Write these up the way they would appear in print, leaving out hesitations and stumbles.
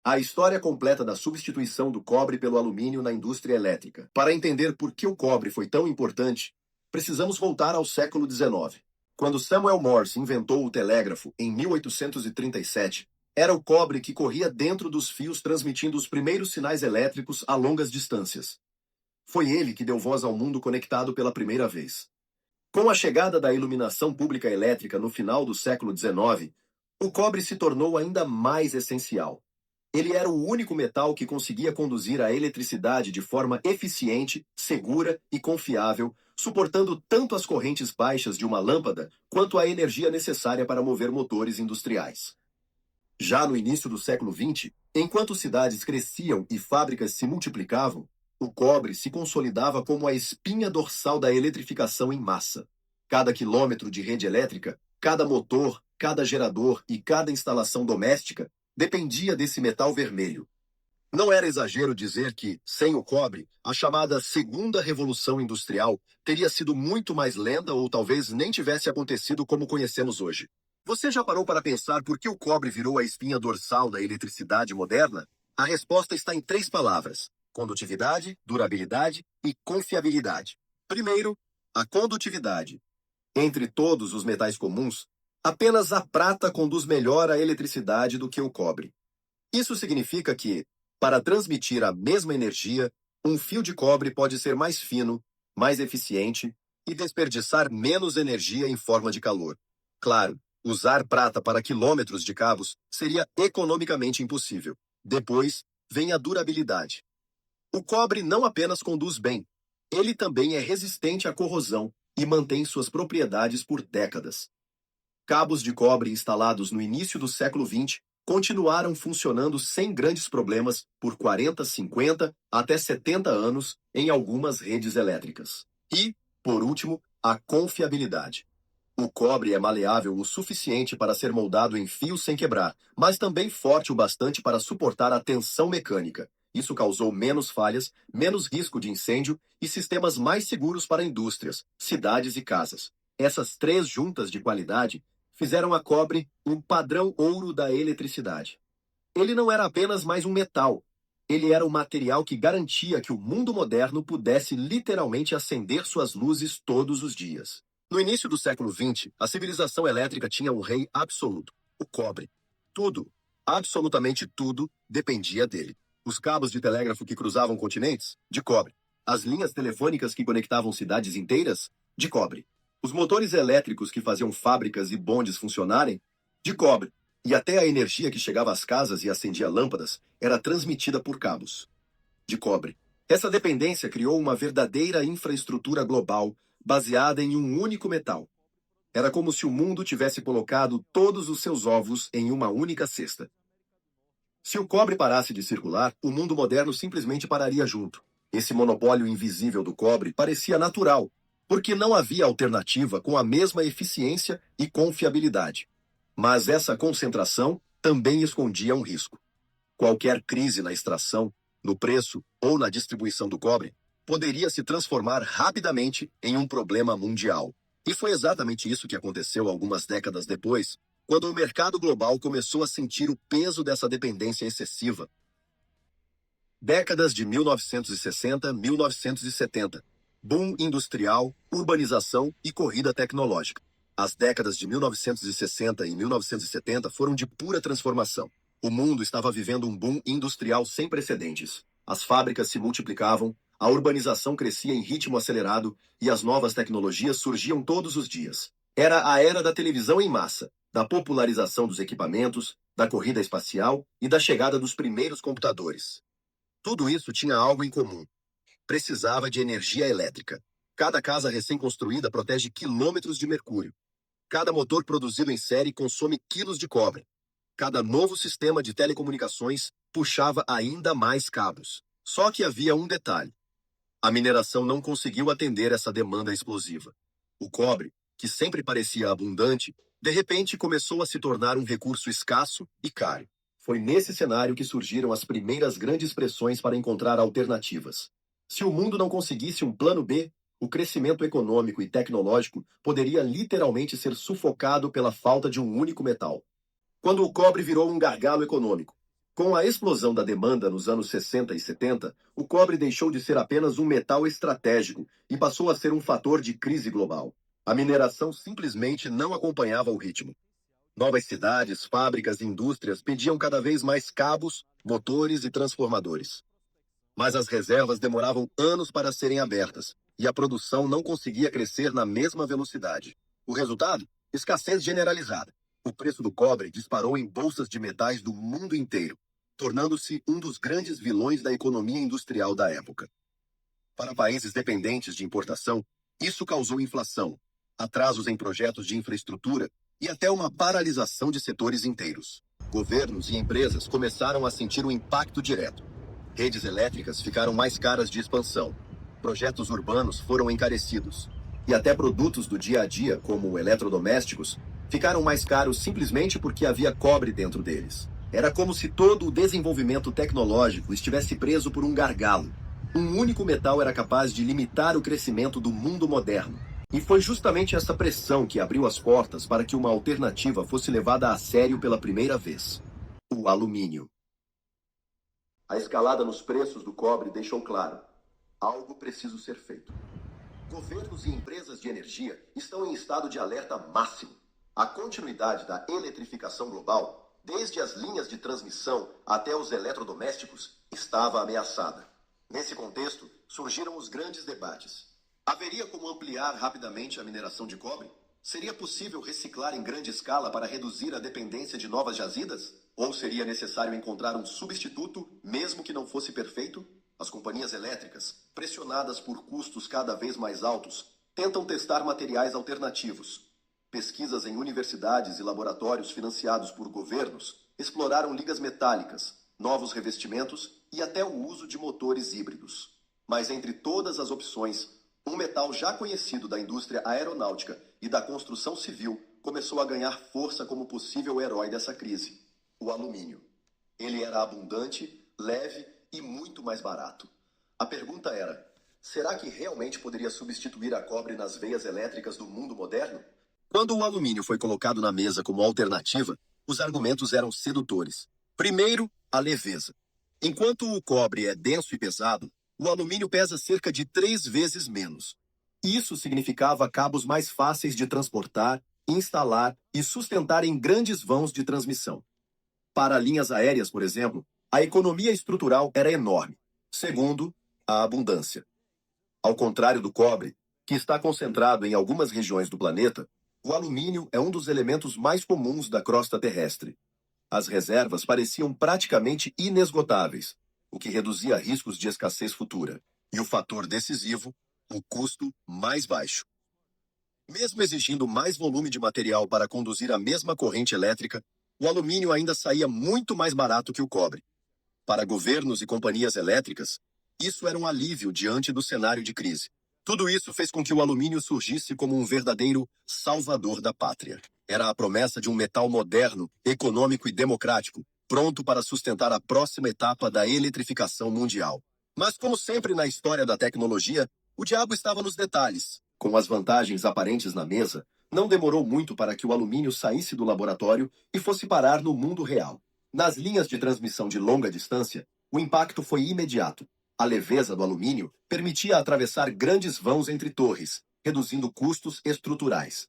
A história completa da substituição do cobre pelo alumínio na indústria elétrica. Para entender por que o cobre foi tão importante, precisamos voltar ao século XIX. Quando Samuel Morse inventou o telégrafo em 1837, era o cobre que corria dentro dos fios transmitindo os primeiros sinais elétricos a longas distâncias. Foi ele que deu voz ao mundo conectado pela primeira vez. Com a chegada da iluminação pública elétrica no final do século XIX, o cobre se tornou ainda mais essencial. Ele era o único metal que conseguia conduzir a eletricidade de forma eficiente, segura e confiável, suportando tanto as correntes baixas de uma lâmpada quanto a energia necessária para mover motores industriais. Já no início do século XX, enquanto cidades cresciam e fábricas se multiplicavam, o cobre se consolidava como a espinha dorsal da eletrificação em massa. Cada quilômetro de rede elétrica, cada motor, cada gerador e cada instalação doméstica dependia desse metal vermelho. Não era exagero dizer que, sem o cobre, a chamada Segunda Revolução Industrial teria sido muito mais lenta ou talvez nem tivesse acontecido como conhecemos hoje. Você já parou para pensar por que o cobre virou a espinha dorsal da eletricidade moderna? A resposta está em 3 palavras: condutividade, durabilidade e confiabilidade. Primeiro, a condutividade. Entre todos os metais comuns, apenas a prata conduz melhor a eletricidade do que o cobre. Isso significa que, para transmitir a mesma energia, um fio de cobre pode ser mais fino, mais eficiente e desperdiçar menos energia em forma de calor. Claro, usar prata para quilômetros de cabos seria economicamente impossível. Depois, vem a durabilidade. O cobre não apenas conduz bem, ele também é resistente à corrosão e mantém suas propriedades por décadas. Cabos de cobre instalados no início do século XX continuaram funcionando sem grandes problemas por 40, 50 até 70 anos em algumas redes elétricas. E, por último, a confiabilidade. O cobre é maleável o suficiente para ser moldado em fios sem quebrar, mas também forte o bastante para suportar a tensão mecânica. Isso causou menos falhas, menos risco de incêndio e sistemas mais seguros para indústrias, cidades e casas. Essas 3 juntas de qualidade fizeram a cobre um padrão ouro da eletricidade. Ele não era apenas mais um metal. Ele era o material que garantia que o mundo moderno pudesse literalmente acender suas luzes todos os dias. No início do século XX, a civilização elétrica tinha um rei absoluto: o cobre. Tudo, absolutamente tudo, dependia dele. Os cabos de telégrafo que cruzavam continentes? De cobre. As linhas telefônicas que conectavam cidades inteiras? De cobre. Os motores elétricos que faziam fábricas e bondes funcionarem? De cobre. E até a energia que chegava às casas e acendia lâmpadas era transmitida por cabos. De cobre. Essa dependência criou uma verdadeira infraestrutura global baseada em um único metal. Era como se o mundo tivesse colocado todos os seus ovos em uma única cesta. Se o cobre parasse de circular, o mundo moderno simplesmente pararia junto. Esse monopólio invisível do cobre parecia natural, porque não havia alternativa com a mesma eficiência e confiabilidade. Mas essa concentração também escondia um risco. Qualquer crise na extração, no preço ou na distribuição do cobre poderia se transformar rapidamente em um problema mundial. E foi exatamente isso que aconteceu algumas décadas depois, quando o mercado global começou a sentir o peso dessa dependência excessiva. Décadas de 1960, 1970. Boom industrial, urbanização e corrida tecnológica. As décadas de 1960 e 1970 foram de pura transformação. O mundo estava vivendo um boom industrial sem precedentes. As fábricas se multiplicavam, a urbanização crescia em ritmo acelerado e as novas tecnologias surgiam todos os dias. Era a era da televisão em massa, da popularização dos equipamentos, da corrida espacial e da chegada dos primeiros computadores. Tudo isso tinha algo em comum: precisava de energia elétrica. Cada casa recém-construída protege quilômetros de mercúrio. Cada motor produzido em série consome quilos de cobre. Cada novo sistema de telecomunicações puxava ainda mais cabos. Só que havia um detalhe: a mineração não conseguiu atender essa demanda explosiva. O cobre, que sempre parecia abundante, de repente começou a se tornar um recurso escasso e caro. Foi nesse cenário que surgiram as primeiras grandes pressões para encontrar alternativas. Se o mundo não conseguisse um plano B, o crescimento econômico e tecnológico poderia literalmente ser sufocado pela falta de um único metal. Quando o cobre virou um gargalo econômico, Com a explosão da demanda nos anos 60 e 70, o cobre deixou de ser apenas um metal estratégico e passou a ser um fator de crise global. A mineração simplesmente não acompanhava o ritmo. Novas cidades, fábricas e indústrias pediam cada vez mais cabos, motores e transformadores. Mas as reservas demoravam anos para serem abertas e a produção não conseguia crescer na mesma velocidade. O resultado? Escassez generalizada. O preço do cobre disparou em bolsas de metais do mundo inteiro, tornando-se um dos grandes vilões da economia industrial da época. Para países dependentes de importação, isso causou inflação, atrasos em projetos de infraestrutura e até uma paralisação de setores inteiros. Governos e empresas começaram a sentir o impacto direto. Redes elétricas ficaram mais caras de expansão, projetos urbanos foram encarecidos, e até produtos do dia a dia, como eletrodomésticos, ficaram mais caros simplesmente porque havia cobre dentro deles. Era como se todo o desenvolvimento tecnológico estivesse preso por um gargalo. Um único metal era capaz de limitar o crescimento do mundo moderno. E foi justamente essa pressão que abriu as portas para que uma alternativa fosse levada a sério pela primeira vez: o alumínio. A escalada nos preços do cobre deixou claro: algo precisa ser feito. Governos e empresas de energia estão em estado de alerta máximo. A continuidade da eletrificação global, desde as linhas de transmissão até os eletrodomésticos, estava ameaçada. Nesse contexto, surgiram os grandes debates. Haveria como ampliar rapidamente a mineração de cobre? Seria possível reciclar em grande escala para reduzir a dependência de novas jazidas? Ou seria necessário encontrar um substituto, mesmo que não fosse perfeito? As companhias elétricas, pressionadas por custos cada vez mais altos, tentam testar materiais alternativos. Pesquisas em universidades e laboratórios financiados por governos exploraram ligas metálicas, novos revestimentos e até o uso de motores híbridos. Mas entre todas as opções, um metal já conhecido da indústria aeronáutica e da construção civil começou a ganhar força como possível herói dessa crise: o alumínio. Ele era abundante, leve e muito mais barato. A pergunta era: será que realmente poderia substituir a cobre nas veias elétricas do mundo moderno? Quando o alumínio foi colocado na mesa como alternativa, os argumentos eram sedutores. Primeiro, a leveza. Enquanto o cobre é denso e pesado, o alumínio pesa cerca de 3 vezes menos. Isso significava cabos mais fáceis de transportar, instalar e sustentar em grandes vãos de transmissão. Para linhas aéreas, por exemplo, a economia estrutural era enorme. Segundo, a abundância. Ao contrário do cobre, que está concentrado em algumas regiões do planeta, o alumínio é um dos elementos mais comuns da crosta terrestre. As reservas pareciam praticamente inesgotáveis, o que reduzia riscos de escassez futura. E o fator decisivo, o custo mais baixo. Mesmo exigindo mais volume de material para conduzir a mesma corrente elétrica, o alumínio ainda saía muito mais barato que o cobre. Para governos e companhias elétricas, isso era um alívio diante do cenário de crise. Tudo isso fez com que o alumínio surgisse como um verdadeiro salvador da pátria. Era a promessa de um metal moderno, econômico e democrático, pronto para sustentar a próxima etapa da eletrificação mundial. Mas, como sempre na história da tecnologia, o diabo estava nos detalhes. Com as vantagens aparentes na mesa, não demorou muito para que o alumínio saísse do laboratório e fosse parar no mundo real. Nas linhas de transmissão de longa distância, o impacto foi imediato. A leveza do alumínio permitia atravessar grandes vãos entre torres, reduzindo custos estruturais.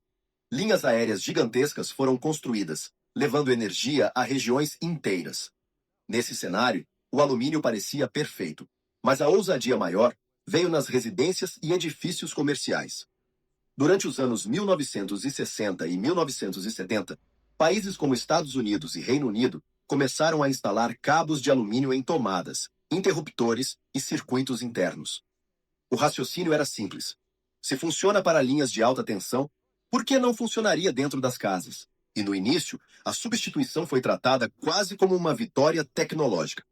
Linhas aéreas gigantescas foram construídas, levando energia a regiões inteiras. Nesse cenário, o alumínio parecia perfeito, mas a ousadia maior veio nas residências e edifícios comerciais. Durante os anos 1960 e 1970, países como Estados Unidos e Reino Unido começaram a instalar cabos de alumínio em tomadas, interruptores e circuitos internos. O raciocínio era simples. Se funciona para linhas de alta tensão, por que não funcionaria dentro das casas? E no início, a substituição foi tratada quase como uma vitória tecnológica.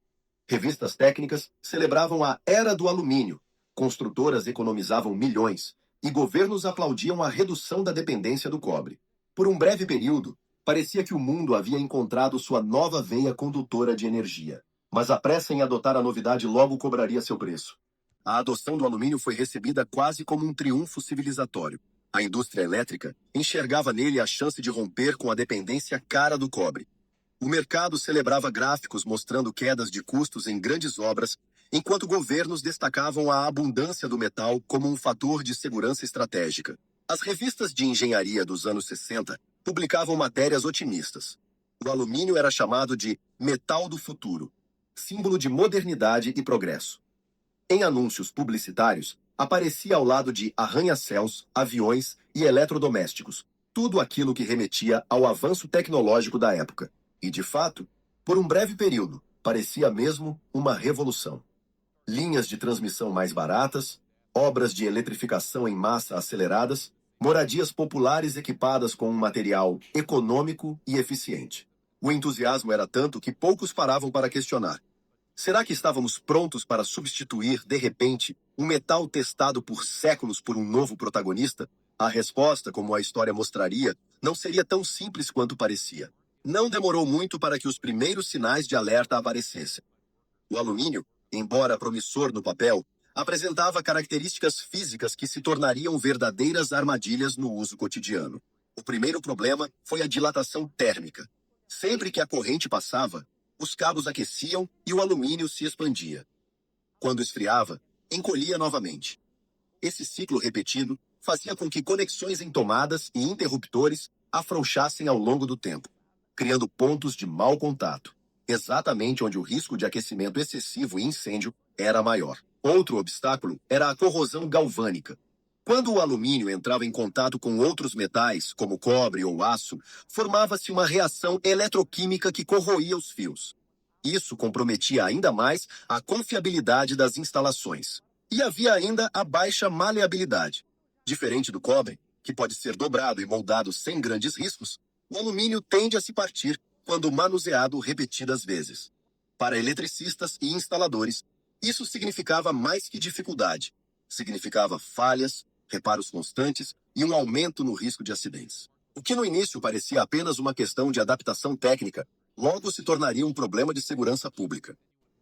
Revistas técnicas celebravam a era do alumínio, construtoras economizavam milhões e governos aplaudiam a redução da dependência do cobre. Por um breve período, parecia que o mundo havia encontrado sua nova veia condutora de energia. Mas a pressa em adotar a novidade logo cobraria seu preço. A adoção do alumínio foi recebida quase como um triunfo civilizatório. A indústria elétrica enxergava nele a chance de romper com a dependência cara do cobre. O mercado celebrava gráficos mostrando quedas de custos em grandes obras, enquanto governos destacavam a abundância do metal como um fator de segurança estratégica. As revistas de engenharia dos anos 60 publicavam matérias otimistas. O alumínio era chamado de metal do futuro, símbolo de modernidade e progresso. Em anúncios publicitários, aparecia ao lado de arranha-céus, aviões e eletrodomésticos, tudo aquilo que remetia ao avanço tecnológico da época. E, de fato, por um breve período, parecia mesmo uma revolução. Linhas de transmissão mais baratas, obras de eletrificação em massa aceleradas, moradias populares equipadas com um material econômico e eficiente. O entusiasmo era tanto que poucos paravam para questionar. Será que estávamos prontos para substituir, de repente, um metal testado por séculos por um novo protagonista? A resposta, como a história mostraria, não seria tão simples quanto parecia. Não demorou muito para que os primeiros sinais de alerta aparecessem. O alumínio, embora promissor no papel, apresentava características físicas que se tornariam verdadeiras armadilhas no uso cotidiano. O primeiro problema foi a dilatação térmica. Sempre que a corrente passava, os cabos aqueciam e o alumínio se expandia. Quando esfriava, encolhia novamente. Esse ciclo repetido fazia com que conexões em tomadas e interruptores afrouxassem ao longo do tempo, criando pontos de mau contato, exatamente onde o risco de aquecimento excessivo e incêndio era maior. Outro obstáculo era a corrosão galvânica. Quando o alumínio entrava em contato com outros metais, como cobre ou aço, formava-se uma reação eletroquímica que corroía os fios. Isso comprometia ainda mais a confiabilidade das instalações. E havia ainda a baixa maleabilidade. Diferente do cobre, que pode ser dobrado e moldado sem grandes riscos, o alumínio tende a se partir quando manuseado repetidas vezes. Para eletricistas e instaladores, isso significava mais que dificuldade. Significava falhas, reparos constantes e um aumento no risco de acidentes. O que no início parecia apenas uma questão de adaptação técnica, logo se tornaria um problema de segurança pública.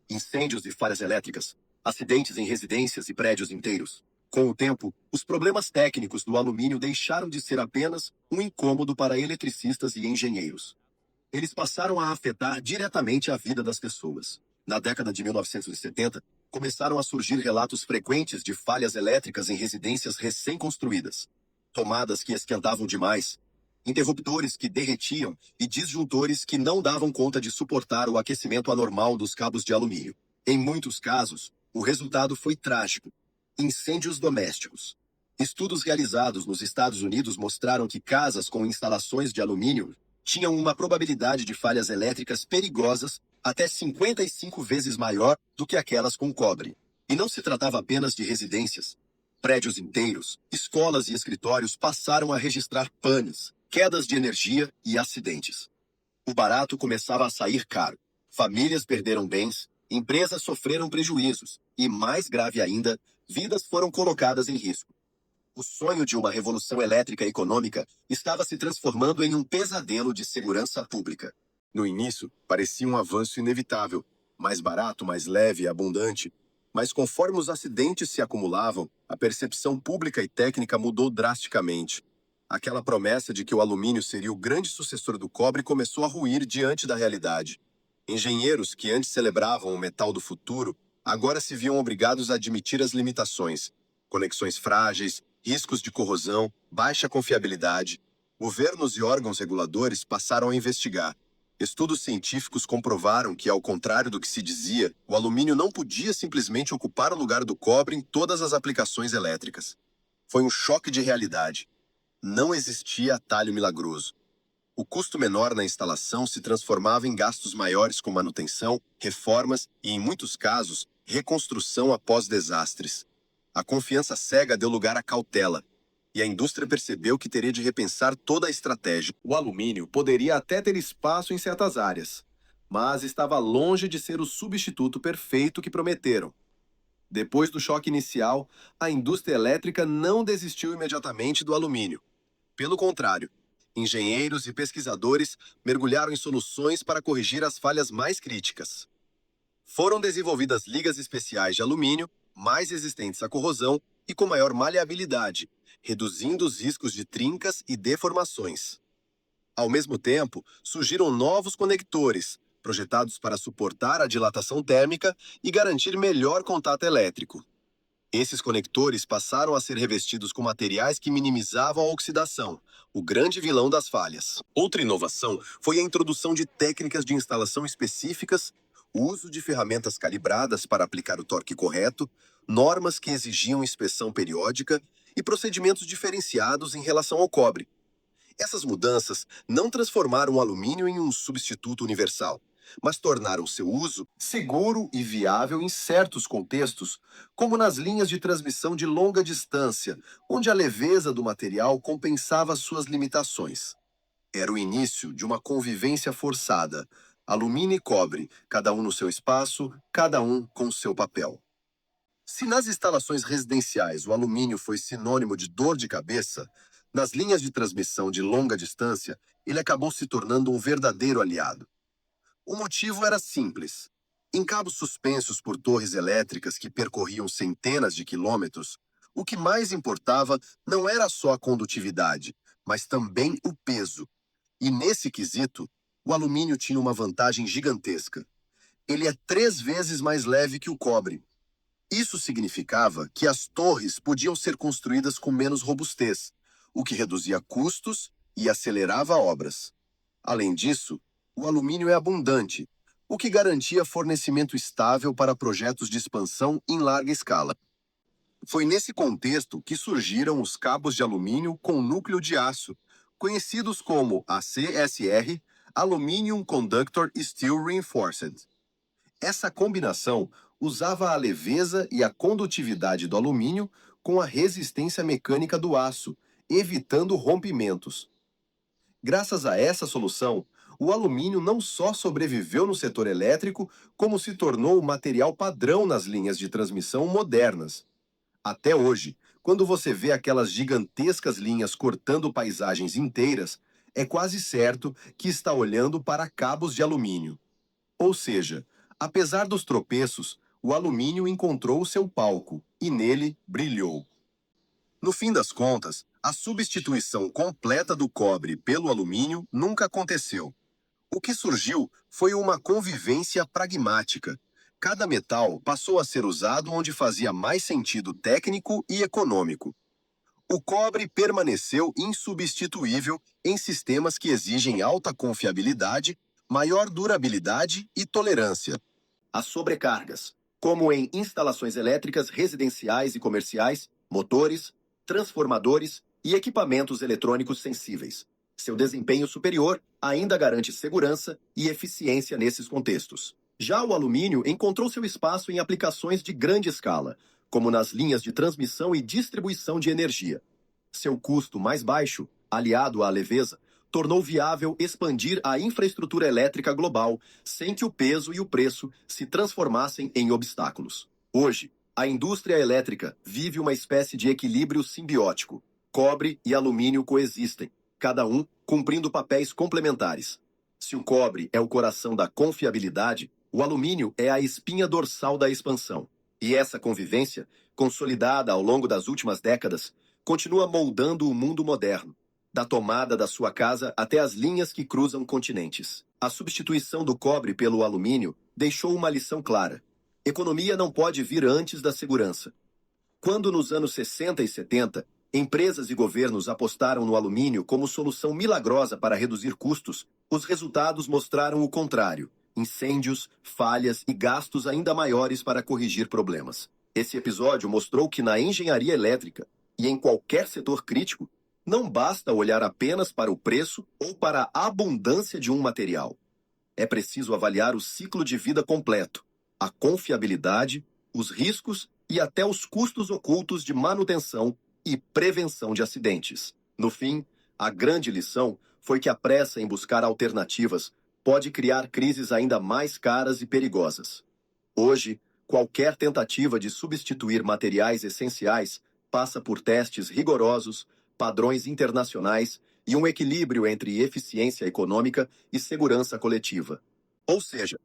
Incêndios e falhas elétricas, acidentes em residências e prédios inteiros. Com o tempo, os problemas técnicos do alumínio deixaram de ser apenas um incômodo para eletricistas e engenheiros. Eles passaram a afetar diretamente a vida das pessoas. Na década de 1970, começaram a surgir relatos frequentes de falhas elétricas em residências recém-construídas. Tomadas que esquentavam demais, interruptores que derretiam e disjuntores que não davam conta de suportar o aquecimento anormal dos cabos de alumínio. Em muitos casos, o resultado foi trágico. Incêndios domésticos. Estudos realizados nos Estados Unidos mostraram que casas com instalações de alumínio tinham uma probabilidade de falhas elétricas perigosas até 55 vezes maior do que aquelas com cobre. E não se tratava apenas de residências. Prédios inteiros, escolas e escritórios passaram a registrar panes, quedas de energia e acidentes. O barato começava a sair caro. Famílias perderam bens, empresas sofreram prejuízos e, mais grave ainda, vidas foram colocadas em risco. O sonho de uma revolução elétrica econômica estava se transformando em um pesadelo de segurança pública. No início, parecia um avanço inevitável, mais barato, mais leve e abundante. Mas conforme os acidentes se acumulavam, a percepção pública e técnica mudou drasticamente. Aquela promessa de que o alumínio seria o grande sucessor do cobre começou a ruir diante da realidade. Engenheiros que antes celebravam o metal do futuro, agora se viam obrigados a admitir as limitações. Conexões frágeis, riscos de corrosão, baixa confiabilidade. Governos e órgãos reguladores passaram a investigar. Estudos científicos comprovaram que, ao contrário do que se dizia, o alumínio não podia simplesmente ocupar o lugar do cobre em todas as aplicações elétricas. Foi um choque de realidade. Não existia atalho milagroso. O custo menor na instalação se transformava em gastos maiores com manutenção, reformas e, em muitos casos, reconstrução após desastres. A confiança cega deu lugar à cautela, e a indústria percebeu que teria de repensar toda a estratégia. O alumínio poderia até ter espaço em certas áreas, mas estava longe de ser o substituto perfeito que prometeram. Depois do choque inicial, a indústria elétrica não desistiu imediatamente do alumínio. Pelo contrário, engenheiros e pesquisadores mergulharam em soluções para corrigir as falhas mais críticas. Foram desenvolvidas ligas especiais de alumínio, mais resistentes à corrosão e com maior maleabilidade, reduzindo os riscos de trincas e deformações. Ao mesmo tempo, surgiram novos conectores, projetados para suportar a dilatação térmica e garantir melhor contato elétrico. Esses conectores passaram a ser revestidos com materiais que minimizavam a oxidação, o grande vilão das falhas. Outra inovação foi a introdução de técnicas de instalação específicas, o uso de ferramentas calibradas para aplicar o torque correto, normas que exigiam inspeção periódica e procedimentos diferenciados em relação ao cobre. Essas mudanças não transformaram o alumínio em um substituto universal, mas tornaram seu uso seguro e viável em certos contextos, como nas linhas de transmissão de longa distância, onde a leveza do material compensava suas limitações. Era o início de uma convivência forçada, alumínio e cobre, cada um no seu espaço, cada um com seu papel. Se nas instalações residenciais o alumínio foi sinônimo de dor de cabeça, nas linhas de transmissão de longa distância, ele acabou se tornando um verdadeiro aliado. O motivo era simples. Em cabos suspensos por torres elétricas que percorriam centenas de quilômetros, o que mais importava não era só a condutividade, mas também o peso. E nesse quesito, o alumínio tinha uma vantagem gigantesca. Ele é 3 vezes mais leve que o cobre. Isso significava que as torres podiam ser construídas com menos robustez, o que reduzia custos e acelerava obras. Além disso, o alumínio é abundante, o que garantia fornecimento estável para projetos de expansão em larga escala. Foi nesse contexto que surgiram os cabos de alumínio com núcleo de aço, conhecidos como ACSR, Aluminium Conductor Steel Reinforced. Essa combinação usava a leveza e a condutividade do alumínio com a resistência mecânica do aço, evitando rompimentos. Graças a essa solução, o alumínio não só sobreviveu no setor elétrico, como se tornou o material padrão nas linhas de transmissão modernas. Até hoje, quando você vê aquelas gigantescas linhas cortando paisagens inteiras, é quase certo que está olhando para cabos de alumínio. Ou seja, apesar dos tropeços, o alumínio encontrou o seu palco e nele brilhou. No fim das contas, a substituição completa do cobre pelo alumínio nunca aconteceu. O que surgiu foi uma convivência pragmática. Cada metal passou a ser usado onde fazia mais sentido técnico e econômico. O cobre permaneceu insubstituível em sistemas que exigem alta confiabilidade, maior durabilidade e tolerância. As sobrecargas, como em instalações elétricas residenciais e comerciais, motores, transformadores e equipamentos eletrônicos sensíveis. Seu desempenho superior ainda garante segurança e eficiência nesses contextos. Já o alumínio encontrou seu espaço em aplicações de grande escala, como nas linhas de transmissão e distribuição de energia. Seu custo mais baixo, aliado à leveza, tornou viável expandir a infraestrutura elétrica global sem que o peso e o preço se transformassem em obstáculos. Hoje, a indústria elétrica vive uma espécie de equilíbrio simbiótico. Cobre e alumínio coexistem, cada um cumprindo papéis complementares. Se o cobre é o coração da confiabilidade, o alumínio é a espinha dorsal da expansão. E essa convivência, consolidada ao longo das últimas décadas, continua moldando o mundo moderno, da tomada da sua casa até as linhas que cruzam continentes. A substituição do cobre pelo alumínio deixou uma lição clara. Economia não pode vir antes da segurança. Quando nos anos 60 e 70, empresas e governos apostaram no alumínio como solução milagrosa para reduzir custos, os resultados mostraram o contrário: incêndios, falhas e gastos ainda maiores para corrigir problemas. Esse episódio mostrou que na engenharia elétrica e em qualquer setor crítico, não basta olhar apenas para o preço ou para a abundância de um material. É preciso avaliar o ciclo de vida completo, a confiabilidade, os riscos e até os custos ocultos de manutenção e prevenção de acidentes. No fim, a grande lição foi que a pressa em buscar alternativas pode criar crises ainda mais caras e perigosas. Hoje, qualquer tentativa de substituir materiais essenciais passa por testes rigorosos, padrões internacionais e um equilíbrio entre eficiência econômica e segurança coletiva. Ou seja,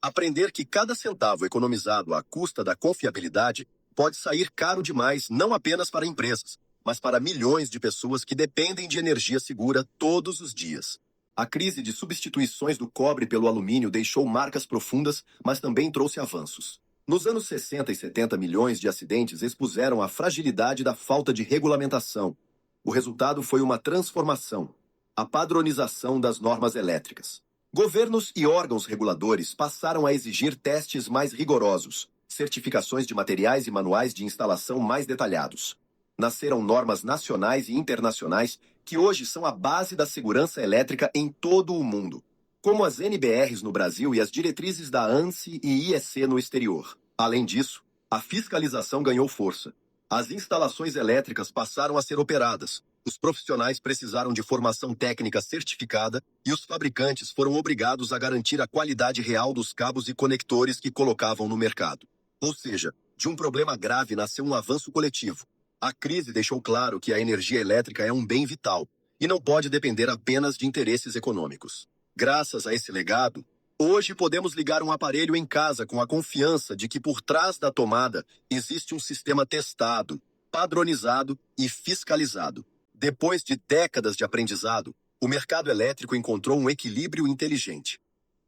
aprender que cada centavo economizado à custa da confiabilidade pode sair caro demais não apenas para empresas, mas para milhões de pessoas que dependem de energia segura todos os dias. A crise de substituições do cobre pelo alumínio deixou marcas profundas, mas também trouxe avanços. Nos anos 60 e 70, milhões de acidentes expuseram a fragilidade da falta de regulamentação. O resultado foi uma transformação, a padronização das normas elétricas. Governos e órgãos reguladores passaram a exigir testes mais rigorosos, certificações de materiais e manuais de instalação mais detalhados. Nasceram normas nacionais e internacionais que hoje são a base da segurança elétrica em todo o mundo, como as NBRs no Brasil e as diretrizes da ANSI e IEC no exterior. Além disso, a fiscalização ganhou força. As instalações elétricas passaram a ser operadas, os profissionais precisaram de formação técnica certificada e os fabricantes foram obrigados a garantir a qualidade real dos cabos e conectores que colocavam no mercado. Ou seja, de um problema grave nasceu um avanço coletivo. A crise deixou claro que a energia elétrica é um bem vital e não pode depender apenas de interesses econômicos. Graças a esse legado, hoje podemos ligar um aparelho em casa com a confiança de que por trás da tomada existe um sistema testado, padronizado e fiscalizado. Depois de décadas de aprendizado, o mercado elétrico encontrou um equilíbrio inteligente.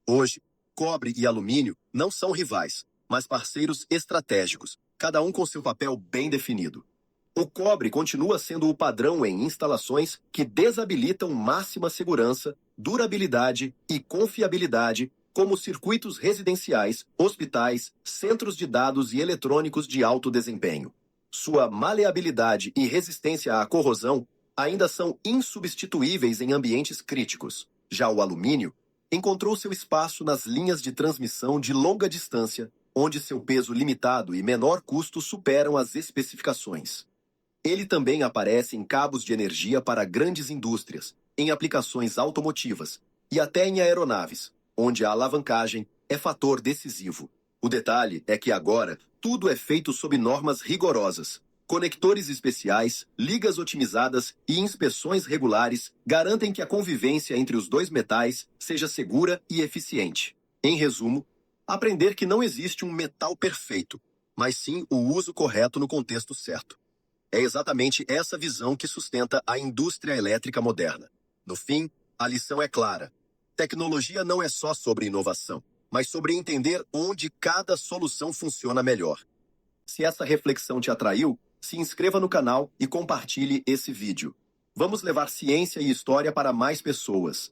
Hoje, cobre e alumínio não são rivais, mas parceiros estratégicos, cada um com seu papel bem definido. O cobre continua sendo o padrão em instalações que desabilitam máxima segurança, durabilidade e confiabilidade, como circuitos residenciais, hospitais, centros de dados e eletrônicos de alto desempenho. Sua maleabilidade e resistência à corrosão ainda são insubstituíveis em ambientes críticos. Já o alumínio encontrou seu espaço nas linhas de transmissão de longa distância, onde seu peso limitado e menor custo superam as especificações. Ele também aparece em cabos de energia para grandes indústrias, em aplicações automotivas e até em aeronaves, onde a alavancagem é fator decisivo. O detalhe é que agora tudo é feito sob normas rigorosas. Conectores especiais, ligas otimizadas e inspeções regulares garantem que a convivência entre os dois metais seja segura e eficiente. Em resumo, aprender que não existe um metal perfeito, mas sim o uso correto no contexto certo. É exatamente essa visão que sustenta a indústria elétrica moderna. No fim, a lição é clara. Tecnologia não é só sobre inovação, mas sobre entender onde cada solução funciona melhor. Se essa reflexão te atraiu, se inscreva no canal e compartilhe esse vídeo. Vamos levar ciência e história para mais pessoas.